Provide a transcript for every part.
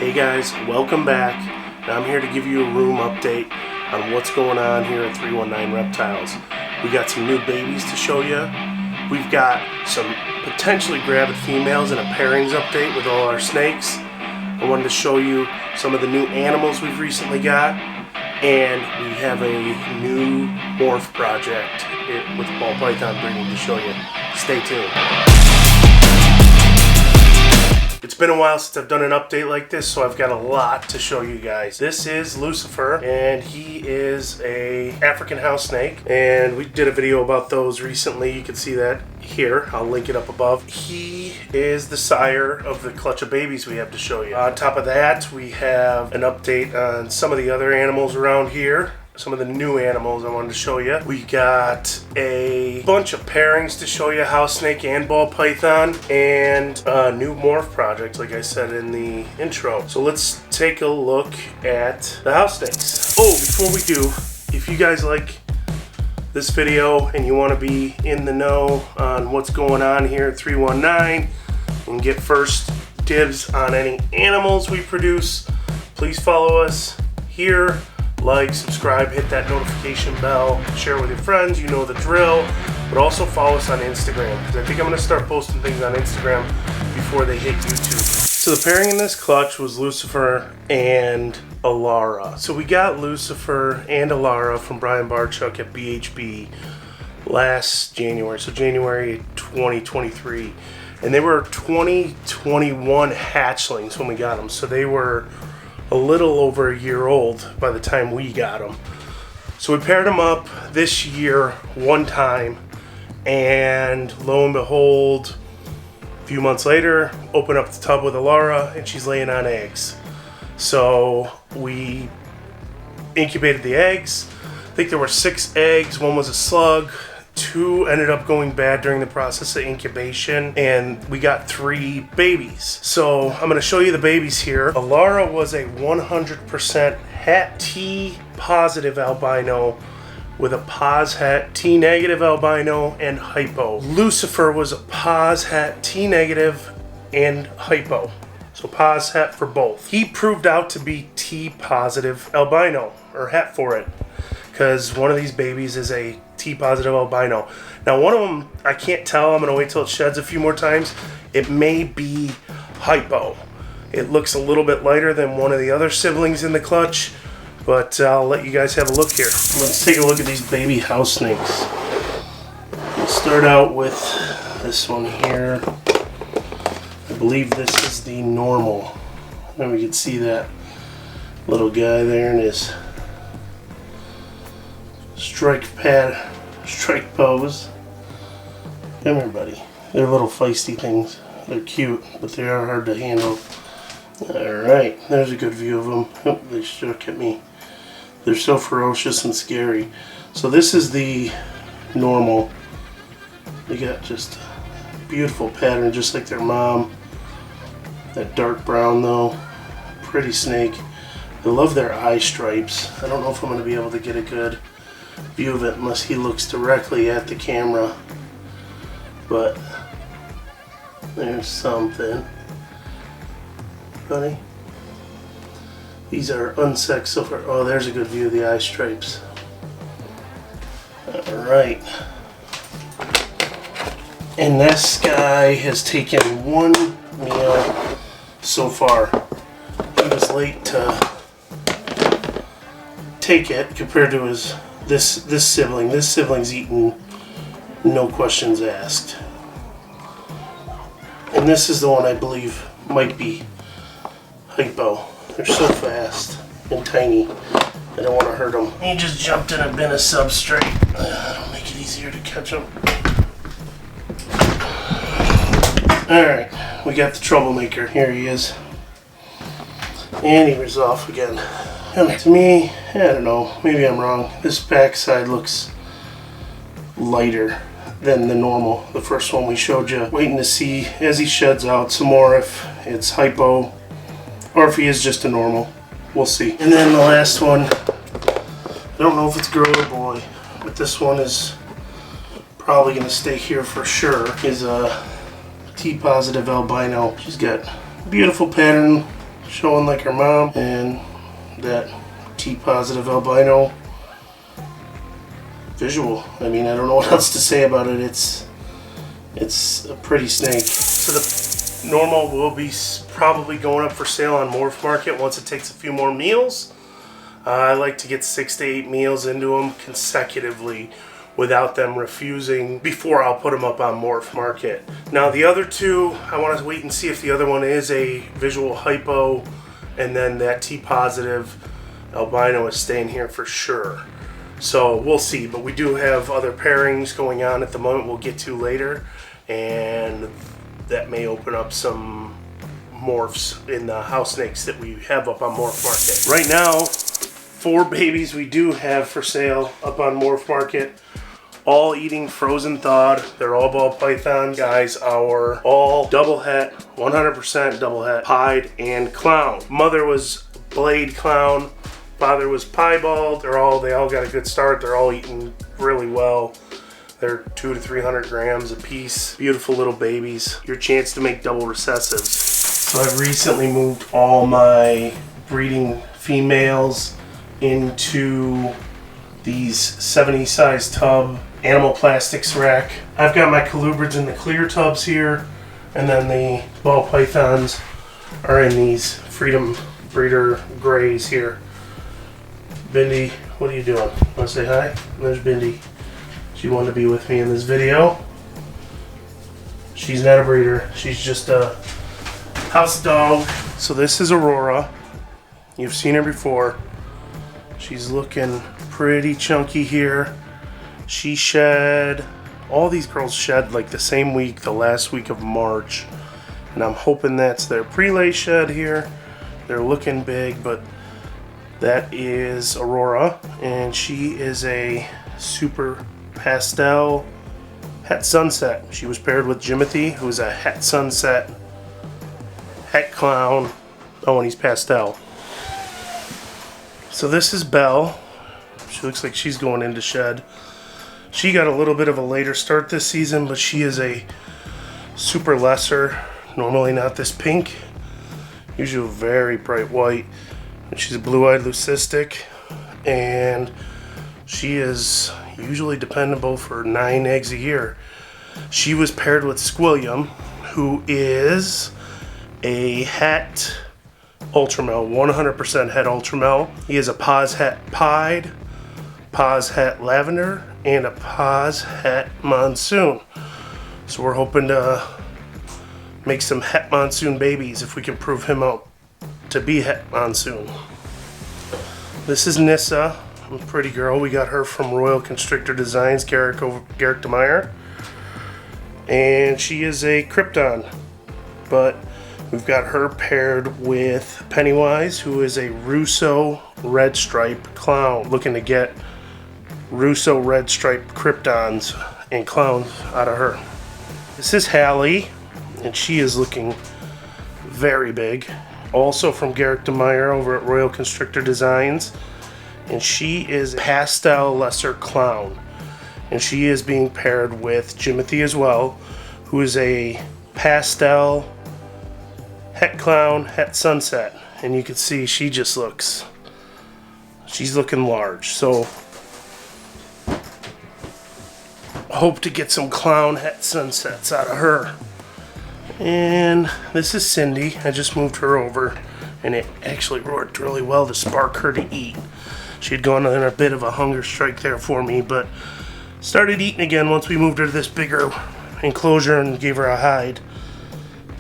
Hey guys, welcome back. I'm here to give you a room update on what's going on here at 319 Reptiles. We got some new babies to show you. We've got some potentially gravid females and a pairings update with all our snakes. I wanted to show you some of the new animals we've recently got, and we have a new Morph project with ball python breeding to show you. Stay tuned. It's been a while since I've done an update like this, so I've got a lot to show you guys. This is Lucifer, and he is a African house snake, and we did a video about those recently. You can see that here. I'll link it up above. He is the sire of the clutch of babies we have to show you. On top of that, we have an update on some of the other animals around here. Some of the new animals I wanted to show you. We got a bunch of pairings to show you, house snake and ball python, and a new morph project, like I said in the intro. So let's take a look at the house snakes. Oh, before we do, if you guys like this video and you want to be in the know on what's going on here at 319 and get first dibs on any animals we produce, please follow us here. Like, subscribe, hit that notification bell, share with your friends, you know the drill, but also follow us on Instagram, because I think I'm going to start posting things on Instagram before they hit YouTube. So the pairing in this clutch was Lucifer and Alara. So we got Lucifer and Alara from Brian Barchuk at BHB last January, so January 2023. And they were 2021 hatchlings when we got them, so they were a little over a year old by the time we got them. So we paired them up this year one time, and lo and behold, a few months later, open up the tub with Alara and she's laying on eggs. So we incubated the eggs. I think there were 6 eggs, one was a slug. 2 ended up going bad during the process of incubation, and we got 3 babies. So I'm going to show you the babies here. Alara was a 100% het T positive albino with a pos het T negative albino and hypo. Lucifer was a pos het T negative and hypo. So pos het for both. He proved out to be T positive albino, or het for it, because one of these babies is a T positive albino. Now one of them, I can't tell. I'm going to wait till it sheds a few more times. It may be hypo. It looks a little bit lighter than one of the other siblings in the clutch, but I'll let you guys have a look here. Let's take a look at these baby house snakes. We'll start out with this one here. I believe this is the normal. And we can see that little guy there in his strike pose. Come here, buddy. They're little feisty things. They're cute, but they are hard to handle. Alright, there's a good view of them. Oh, they struck at me. They're so ferocious and scary. So this is the normal. They got just a beautiful pattern, just like their mom. That dark brown though. Pretty snake. I love their eye stripes. I don't know if I'm going to be able to get a good view of it unless he looks directly at the camera, but there's something, buddy. These are unsexed so far. Oh, there's a good view of the eye stripes. Alright, and this guy has taken 1 meal so far. He was late to take it compared to his this sibling. This sibling's eaten, no questions asked. And this is the one I believe might be hypo. They're so fast and tiny. I don't want to hurt them. He just jumped in a bin of substrate. That'll make it easier to catch them. Alright, we got the troublemaker. Here he is. And he was off again. To me, I don't know, maybe I'm wrong. This backside looks lighter than the normal, the first one we showed you. Waiting to see as he sheds out some more if it's hypo or if he is just a normal. We'll see. And then the last one, I don't know if it's girl or boy, but this one is probably going to stay here for sure, is a T positive albino. She's got beautiful pattern. showing like her mom, and that T-positive albino visual. I mean, I don't know what else to say about it. It's a pretty snake. So the normal will be probably going up for sale on MorphMarket once it takes a few more meals. I like to get 6 to 8 meals into them consecutively without them refusing before I'll put them up on MorphMarket. Now the other two, I want to wait and see if the other one is a visual hypo, and then that T-positive albino is staying here for sure. So we'll see, but we do have other pairings going on at the moment we'll get to later, and that may open up some morphs in the house snakes that we have up on MorphMarket. Right now, 4 babies we do have for sale up on MorphMarket, all eating frozen thawed. They're all ball pythons, guys. Are all double het, 100% double het, pied and clown. Mother was blade clown, father was piebald. They all got a good start. They're all eating really well. They're 200 to 300 grams a piece. Beautiful little babies. Your chance to make double recessives. So I've recently moved all my breeding females into these 70 size tub animal plastics rack. I've got my colubrids in the clear tubs here, and then the ball pythons are in these Freedom Breeder grays here. Bindi, what are you doing? Want to say hi? There's Bindi. She wanted to be with me in this video. She's not a breeder. She's just a house dog. So this is Aurora. You've seen her before. She's looking pretty chunky here. She shed, all these girls shed like the same week, the last week of March. And I'm hoping that's their prelay shed here. They're looking big, but that is Aurora. And she is a super pastel het sunset. She was paired with Jimothy, who is a het sunset, het clown. Oh, and he's pastel. So this is Belle. She looks like she's going into shed. She got a little bit of a later start this season, but she is a super lesser. Normally not this pink. Usually very bright white. And she's a blue-eyed leucistic. And she is usually dependable for 9 eggs a year. She was paired with Squilliam, who is a het ultramel, 100% het ultramel. He is a pos het pied, pos het lavender, and a pos het monsoon. So we're hoping to make some het monsoon babies if we can prove him out to be het monsoon. This is Nissa, a pretty girl. We got her from Royal Constrictor Designs, Garrick DeMeyer. And she is a Krypton, but we've got her paired with Pennywise, who is a Russo red stripe clown. Looking to get Russo red stripe Kryptons and clowns out of her. This is Hallie, and she is looking very big. Also from Garrick DeMeyer over at Royal Constrictor Designs. And she is pastel lesser clown. And she is being paired with Jimothy as well, who is a pastel het clown, het sunset. And you can see she just looks, she's looking large. So hope to get some clown het sunsets out of her. And this is Cindy. I just moved her over, and it actually worked really well to spark her to eat. She had gone on a bit of a hunger strike there for me, but started eating again once we moved her to this bigger enclosure and gave her a hide.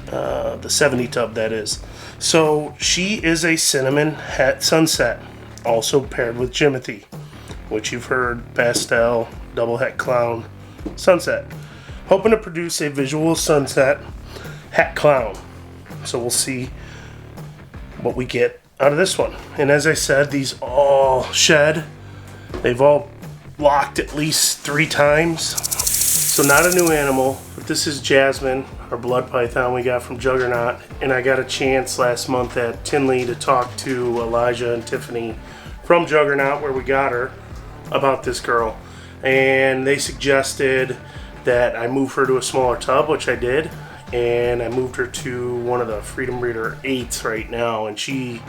The 70 tub, that is. So she is a cinnamon het sunset, also paired with Jimothy, which you've heard, pastel, double het clown, sunset. Hoping to produce a visual sunset het clown. So we'll see what we get out of this one. And as I said, these all shed. They've all locked at least 3 times. So not a new animal, but this is Jasmine, our blood python we got from Juggernaut. And I got a chance last month at Tinley to talk to Elijah and Tiffany from Juggernaut, where we got her, about this girl. And they suggested that I move her to a smaller tub, which I did. and I moved her to one of the Freedom Breeder 8s right now, and she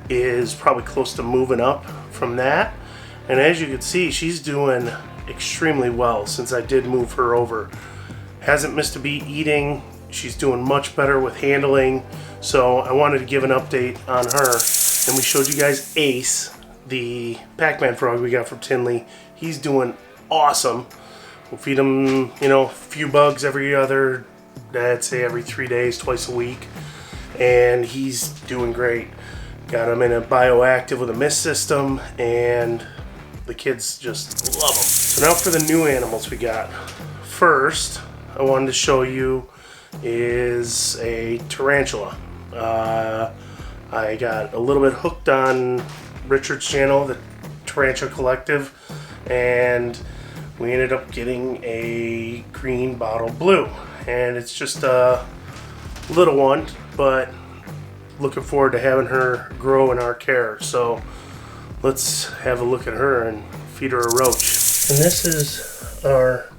is probably close to moving up from that. And as you can see, she's doing extremely well since I did move her over. Hasn't missed a beat eating. She's doing much better with handling. So I wanted to give an update on her. And we showed you guys Ace, the Pac Man Frog we got from Tinley. He's doing awesome. We'll feed him, you know, a few bugs every other, I'd say every 3 days, twice a week. And he's doing great. Got him in a bioactive with a mist system, and the kids just love them. So now for the new animals we got. First, I wanted to show you is a tarantula. I got a little bit hooked on Richard's channel, the Tarantula Collective, and we ended up getting a green bottle blue. And it's just a little one, but looking forward to having her grow in our care. So let's have a look at her and feed her a roach. And this is our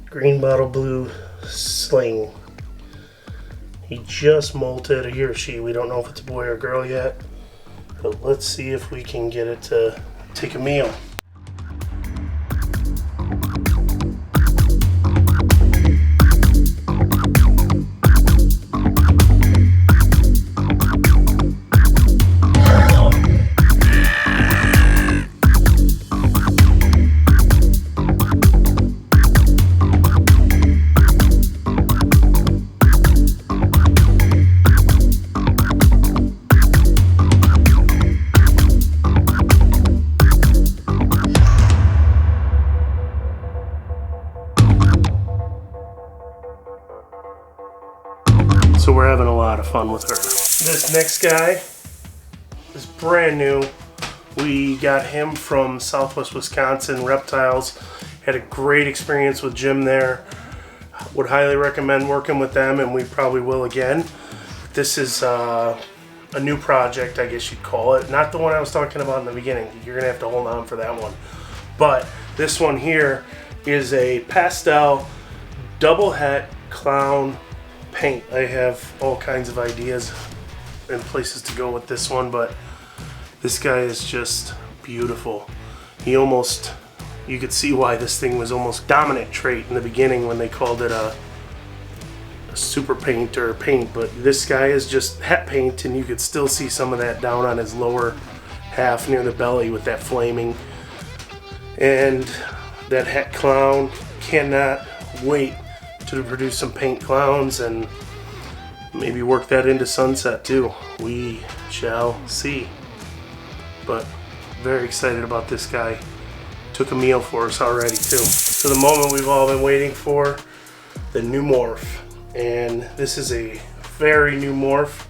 green bottle blue sling. He just molted, he or she. We don't know if it's a boy or girl yet, but let's see if we can get it to take a meal. So we're having a lot of fun with her. This next guy is brand new. We got him from Southwest Wisconsin, Reptiles. Had a great experience with Jim there. Would highly recommend working with them, and we probably will again. This is a new project, I guess you'd call it. Not the one I was talking about in the beginning. You're gonna have to hold on for that one. But this one here is a pastel double het clown paint. I have all kinds of ideas and places to go with this one, but this guy is just beautiful. He almost, you could see why this thing was almost dominant trait in the beginning when they called it a super paint or paint, but this guy is just het paint, and you could still see some of that down on his lower half near the belly with that flaming. And that het clown, cannot wait to produce some paint clowns and maybe work that into Sunset too. We shall see. But very excited about this guy. Took a meal for us already too. So the moment we've all been waiting for, the new Morph. And this is a very new Morph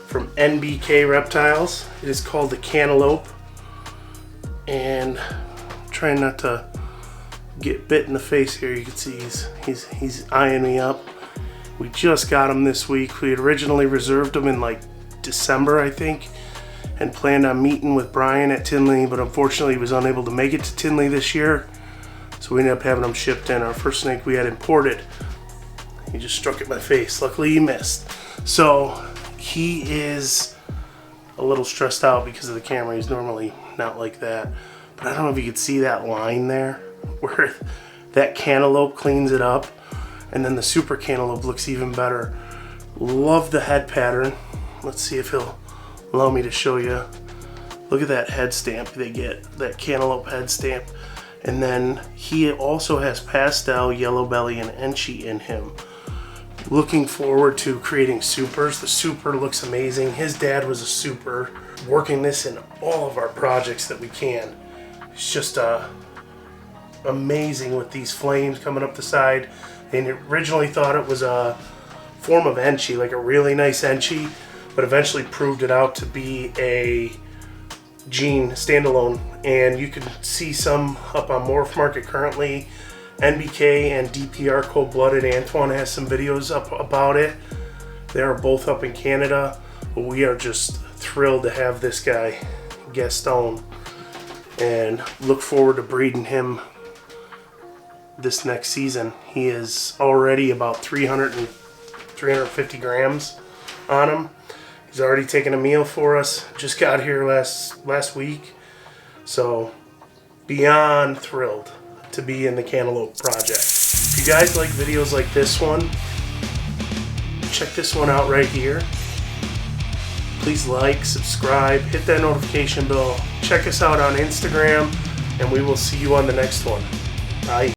from NBK Reptiles. It is called the Cantaloupe. And I'm trying not to get bit in the face here. You can see he's eyeing me up. We just got him this week. We had originally reserved him in like December, I think, and planned on meeting with Brian at Tinley, but unfortunately he was unable to make it to Tinley this year, so we ended up having him shipped in. Our first snake we had imported, he just struck at my face. Luckily he missed. So he is a little stressed out because of the camera. He's normally not like that, but I don't know if you could see that line there where that cantaloupe cleans it up, and then the super cantaloupe looks even better. Love the head pattern. Let's see if he'll allow me to show you. Look at that head stamp they get, that cantaloupe head stamp. And then he also has pastel, yellow belly, and enchi in him. Looking forward to creating supers. The super looks amazing. His dad was a super. Working this in all of our projects that we can. It's just amazing with these flames coming up the side. And originally thought it was a form of enchi, like a really nice enchi, but eventually proved it out to be a gene standalone. And you can see some up on MorphMarket currently. NBK and DPR Cold Blooded Antoine has some videos up about it. They are both up in Canada. But we are just thrilled to have this guy Gaston and look forward to breeding him this next season. He is already about 350 grams on him. He's already taken a meal for us. Just got here last week. So beyond thrilled to be in the Cantaloupe project. If you guys like videos like this one, check this one out right here. Please like, subscribe, hit that notification bell. Check us out on Instagram, and we will see you on the next one. Bye.